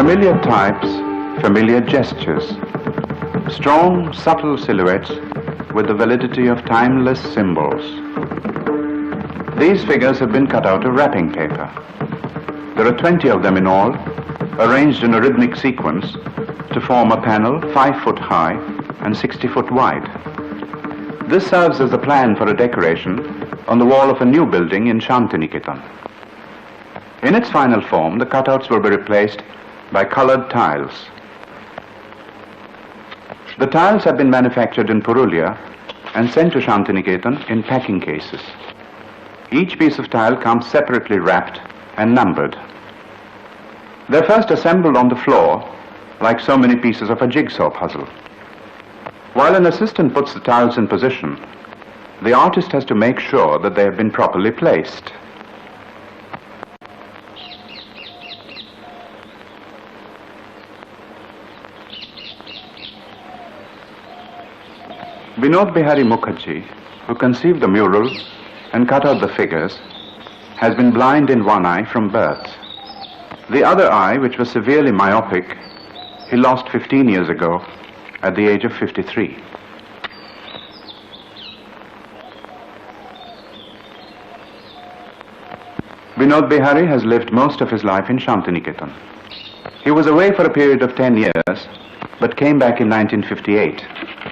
Familiar types, familiar gestures, strong, subtle silhouettes with the validity of timeless symbols. These figures have been cut out of wrapping paper. There are 20 of them in all, arranged in a rhythmic sequence to form a panel 5 foot high and 60 foot wide. This serves as the plan for a decoration on the wall of a new building in Shantiniketan. In its final form, the cutouts will be replaced by colored tiles. The tiles have been manufactured in Purulia and sent to Shantiniketan in packing cases. Each piece of tile comes separately wrapped and numbered. They're first assembled on the floor like so many pieces of a jigsaw puzzle. While an assistant puts the tiles in position, the artist has to make sure that they have been properly placed. Vinod Bihari Mukherjee, who conceived the mural and cut out the figures, has been blind in one eye from birth. The other eye, which was severely myopic, he lost 15 years ago at the age of 53. Vinod Bihari has lived most of his life in Shantiniketan. He was away for a period of 10 years, but came back in 1958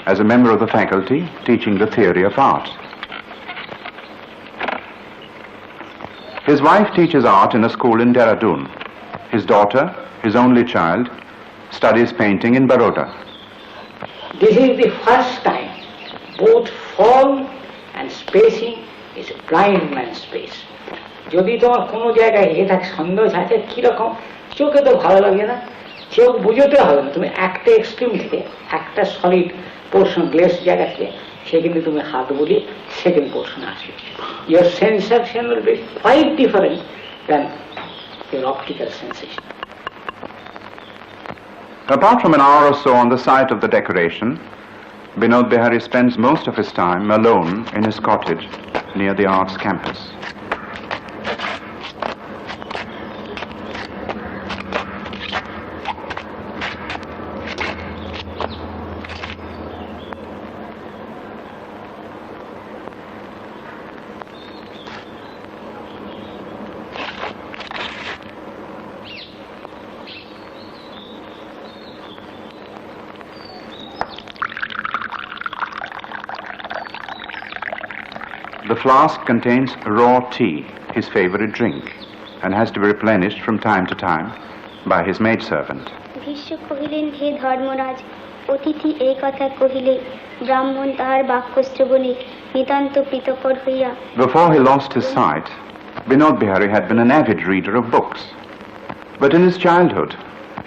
as a member of the faculty teaching the theory of art. His wife teaches art in a school in Dehradun. His daughter, his only child, studies painting in Baroda. This is the first time both form and spacing is a blind man's space. যদি তোমার কোনো জায়গায় থাকে সন্দেহ আছে কিরকম চোখে তো ভালো লাগে না, চোখ বুঝতে হবে না, তুমি একটা এক্সট্রিম থেকে একটা সলিড পোর্শন গ্লেস জায়গা থেকে সেখানে তুমি হাত বলি সেকেন্ড পোর্শন আসবে। Your sensation will be quite different than your optical sensation. Apart from an hour or so on the site of the decoration, Vinod Bihari spends most of his time alone in his cottage near the arts campus. The flask contains raw tea, his favorite drink, and has to be replenished from time to time by his maidservant. Before he lost his sight, Vinod Bihari had been an avid reader of books. But in his childhood,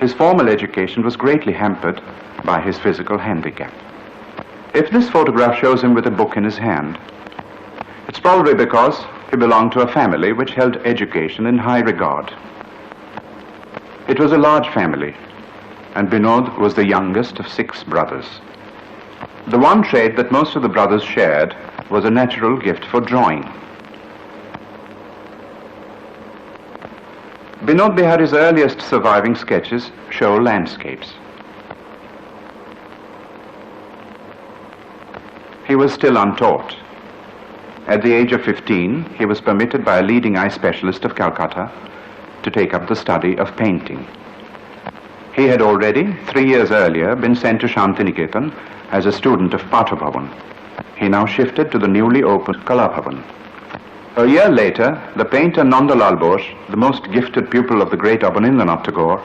his formal education was greatly hampered by his physical handicap. If this photograph shows him with a book in his hand, it's probably because he belonged to a family which held education in high regard. It was a large family, and Vinod was the youngest of 6 brothers. The one trait that most of the brothers shared was a natural gift for drawing. Vinod Bihari's earliest surviving sketches show landscapes. He was still untaught. At the age of 15, he was permitted by a leading eye specialist of Calcutta to take up the study of painting. He had already, 3 years earlier, been sent to Shantiniketan as a student of Pathabhavan. He now shifted to the newly opened Kalabhavan. A year later, the painter Nandalal Bose, the most gifted pupil of the great Abanindranath Tagore,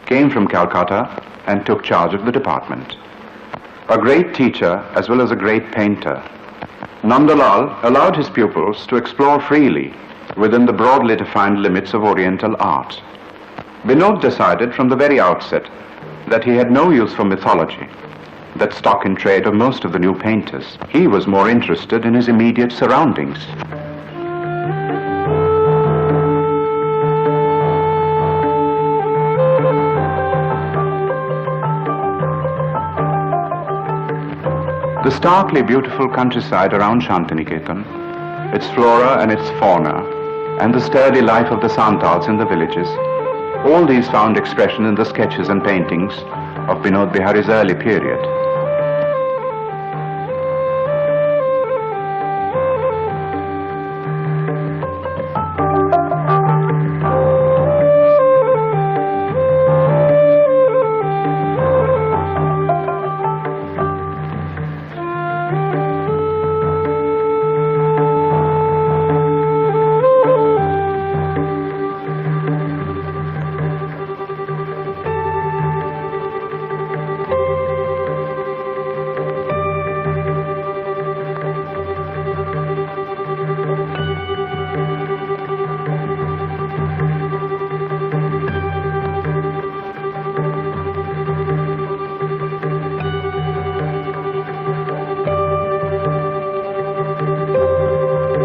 came from Calcutta and took charge of the department. A great teacher as well as a great painter, Nandalal allowed his pupils to explore freely within the broadly defined limits of Oriental art. Vinod decided from the very outset that he had no use for mythology, that stock in trade of most of the new painters. He was more interested in his immediate surroundings. The starkly beautiful countryside around Shantiniketan, its flora and its fauna, and the sturdy life of the Santals in the villages All these found expression in the sketches and paintings of Binod Bihari's early period.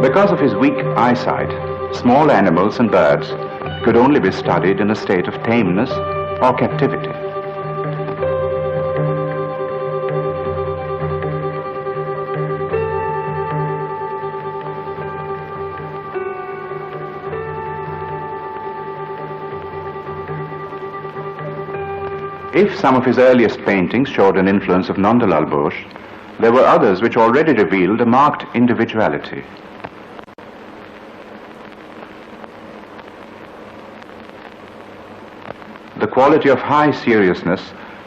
Because of his weak eyesight, small animals and birds could only be studied in a state of tameness or captivity. If some of his earliest paintings showed an influence of Nandalal Bose, there were others which already revealed a marked individuality. The quality of high seriousness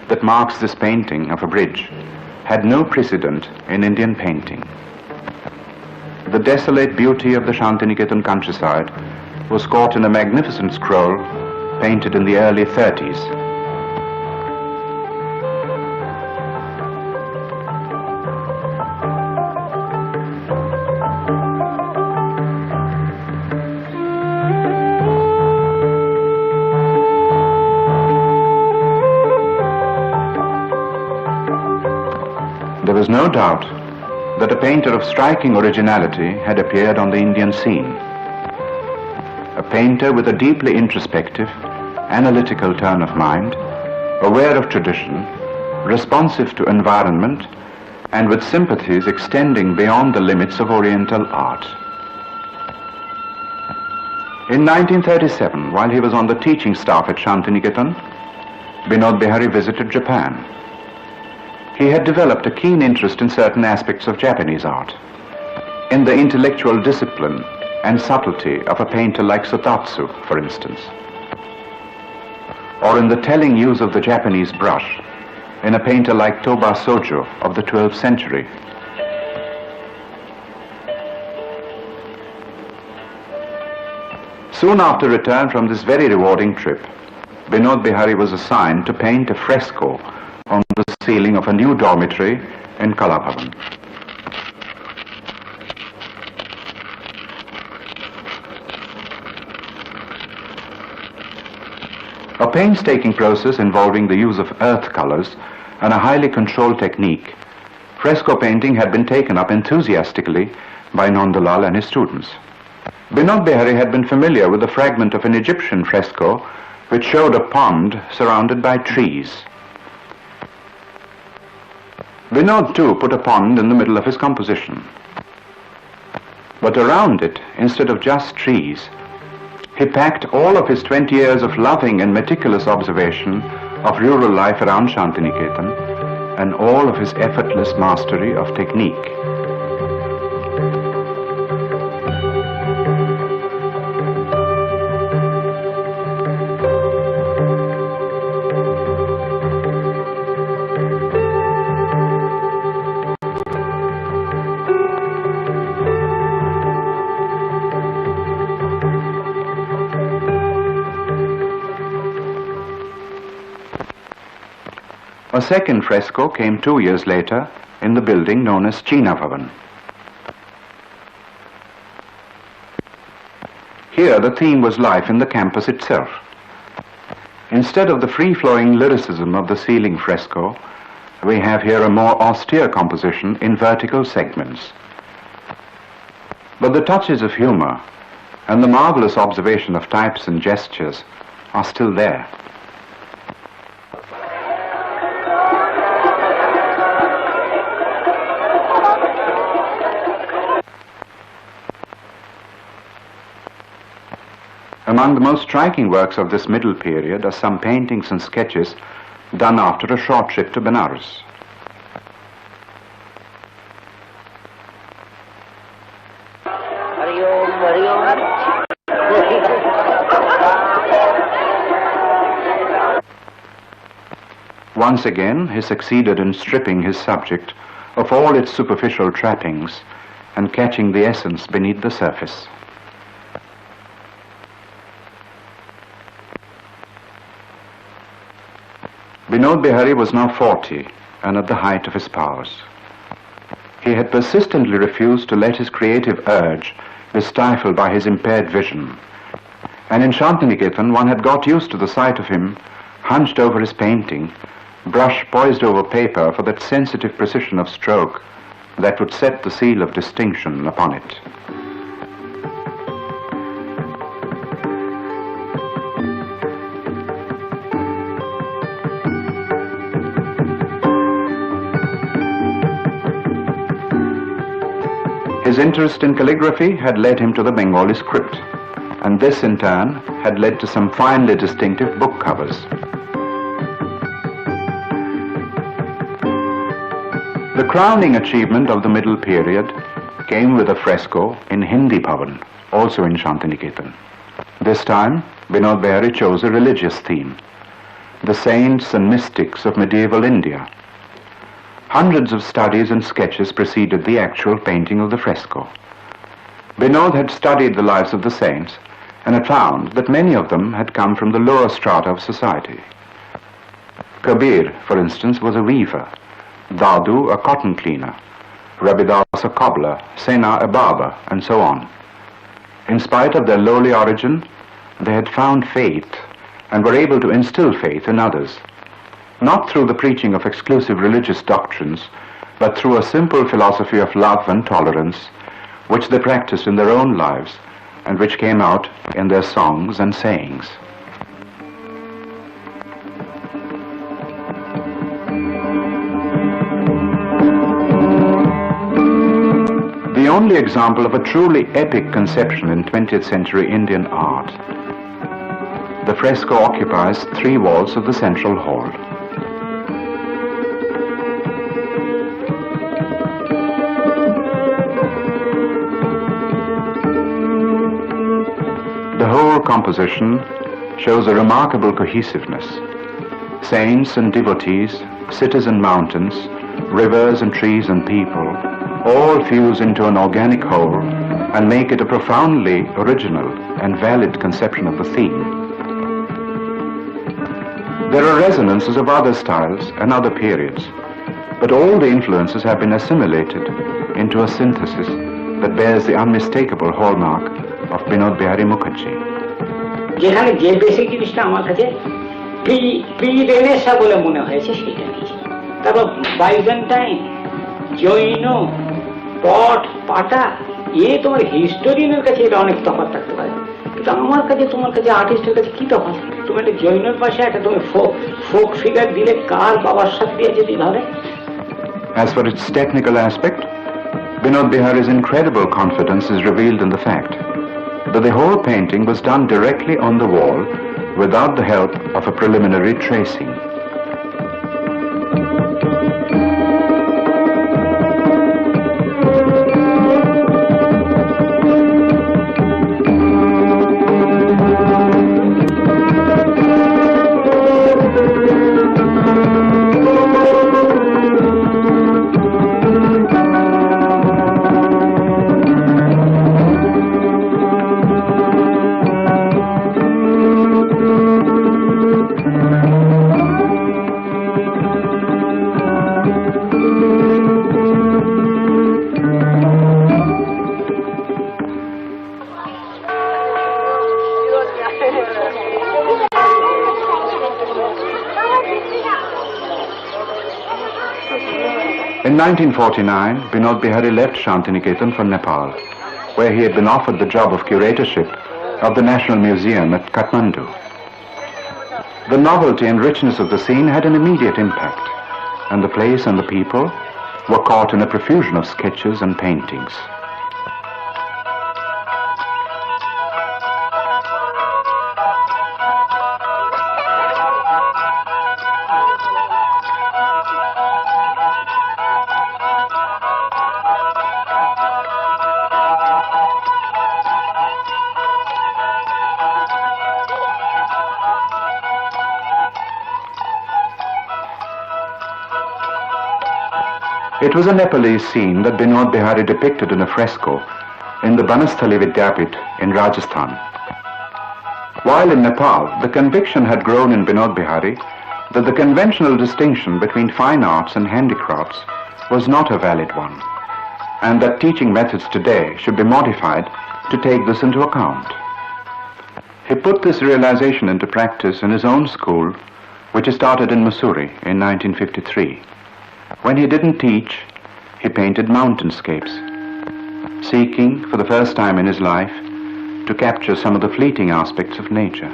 that marks this painting of a bridge had no precedent in Indian painting. The desolate beauty of the Shantiniketan countryside was caught in a magnificent scroll painted in the early 30s. There was no doubt that a painter of striking originality had appeared on the Indian scene. A painter with a deeply introspective, analytical turn of mind, aware of tradition, responsive to environment, and with sympathies extending beyond the limits of Oriental art. In 1937, while he was on the teaching staff at Shantiniketan, Binod Bihari visited Japan. He had developed a keen interest in certain aspects of Japanese art, in the intellectual discipline and subtlety of a painter like Sotatsu, for instance, or in the telling use of the Japanese brush in a painter like Toba Sojo of the 12th century. Soon after return from this very rewarding trip, Binod Bihari was assigned to paint a fresco on the ceiling of a new dormitory in Kalabhavan. A painstaking process involving the use of earth colors and a highly controlled technique, fresco painting had been taken up enthusiastically by Nandalal and his students. Binod Bihari had been familiar with the fragment of an Egyptian fresco which showed a pond surrounded by trees. Binod too put a pond in the middle of his composition. But around it, instead of just trees, he packed all of his 20 years of loving and meticulous observation of rural life around Shantiniketan and all of his effortless mastery of technique. A second fresco came 2 years later in the building known as China Bhavan. Here the theme was life in the campus itself. Instead of the free-flowing lyricism of the ceiling fresco, we have here a more austere composition in vertical segments. But the touches of humor and the marvelous observation of types and gestures are still there. Among the most striking works of this middle period are some paintings and sketches done after a short trip to Benares. Once again, he succeeded in stripping his subject of all its superficial trappings and catching the essence beneath the surface. Binod Bihari was now 40 and at the height of his powers. He had persistently refused to let his creative urge be stifled by his impaired vision, and in Shantiniketan one had got used to the sight of him hunched over his painting, brush poised over paper for that sensitive precision of stroke that would set the seal of distinction upon it. His interest in calligraphy had led him to the Bengali script, and this in turn had led to some finely distinctive book covers. The crowning achievement of the middle period came with a fresco in Hindi Bhavan, also in Shantiniketan. This time, Binod Bihari chose a religious theme, the saints and mystics of medieval India. Hundreds of studies and sketches preceded the actual painting of the fresco. Binod had studied the lives of the saints and had found that many of them had come from the lower strata of society. Kabir, for instance, was a weaver, Dadu a cotton cleaner, Rabidas a cobbler, Sena a barber, and so on. In spite of their lowly origin, they had found faith and were able to instill faith in others, not through the preaching of exclusive religious doctrines, but through a simple philosophy of love and tolerance, which they practiced in their own lives and which came out in their songs and sayings. The only example of a truly epic conception in 20th century Indian art, the fresco occupies 3 walls of the central hall. The whole composition shows a remarkable cohesiveness. Saints and devotees, cities and mountains, rivers and trees and people, all fuse into an organic whole and make it a profoundly original and valid conception of the theme. There are resonances of other styles and other periods, but all the influences have been assimilated into a synthesis that bears the unmistakable hallmark of Binod Bihari Mukherjee. যেখানে যে basic জিনিসটা আমার কাছে pre-renaissance বলে মনে হয়েছে সেটা নিয়েছি। তারপর বাইজেন্টাইন, জৈন, পট, পাটা, তোমার হিস্টোরিয়ানের কাছে এটা অনেক তফাৎ থাকতে পারে, কিন্তু আমার কাছে তোমার কাছে আর্টিস্টের কাছে কি তফাৎ? তুমি একটা জৈনের পাশে একটা তুমি ফোক ফিগার দিলে কার বাবার সাথে দিয়ে যদি ধরে। As for its technical aspect, Binod Bihari's incredible confidence is revealed in the fact that the whole painting was done directly on the wall without the help of a preliminary tracing. In 1949, Binod Bihari left Shantiniketan for Nepal, where he had been offered the job of curatorship of the National Museum at Kathmandu. The novelty and richness of the scene had an immediate impact, and the place and the people were caught in a profusion of sketches and paintings. It was a Nepalese scene that Binod Bihari depicted in a fresco in the Banasthali Vidyapit in Rajasthan. While in Nepal, the conviction had grown in Binod Bihari that the conventional distinction between fine arts and handicrafts was not a valid one, and that teaching methods today should be modified to take this into account. He put this realization into practice in his own school, which he started in Mussoorie in 1953. When he didn't teach, he painted mountainscapes, seeking for the first time in his life to capture some of the fleeting aspects of nature.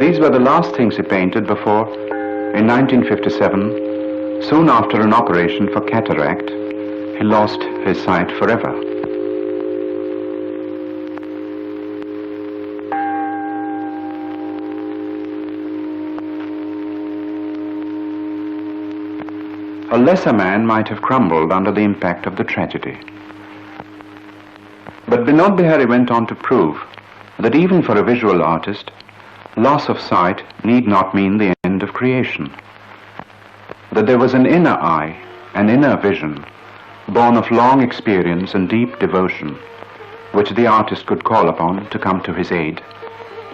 These were the last things he painted before, in 1957, soon after an operation for cataract, he lost his sight forever. A lesser man might have crumbled under the impact of the tragedy. But Binod Bihari went on to prove that even for a visual artist, loss of sight need not mean the end of creation. That there was an inner eye, an inner vision, born of long experience and deep devotion, which the artist could call upon to come to his aid,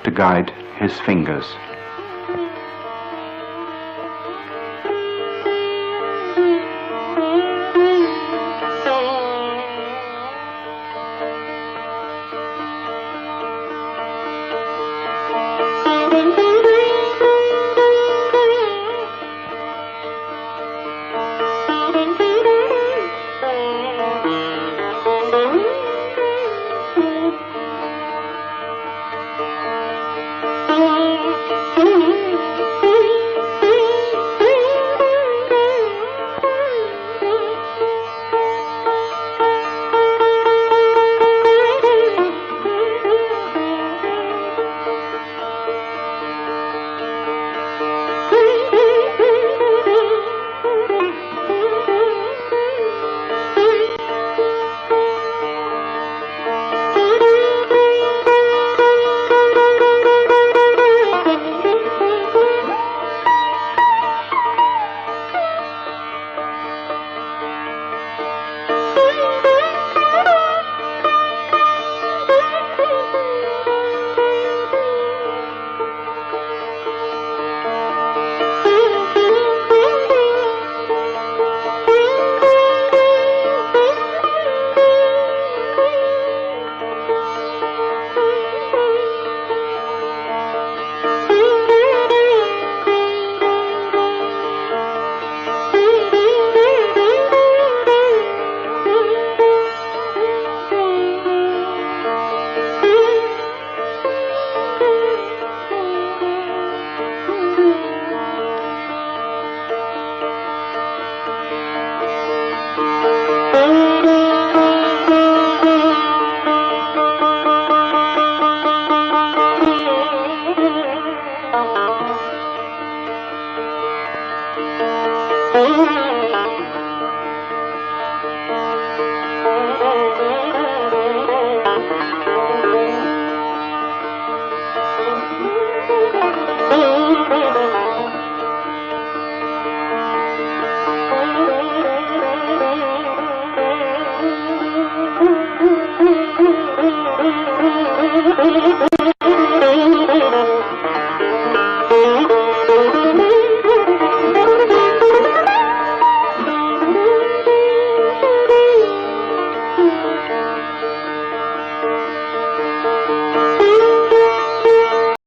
to guide his fingers. Oh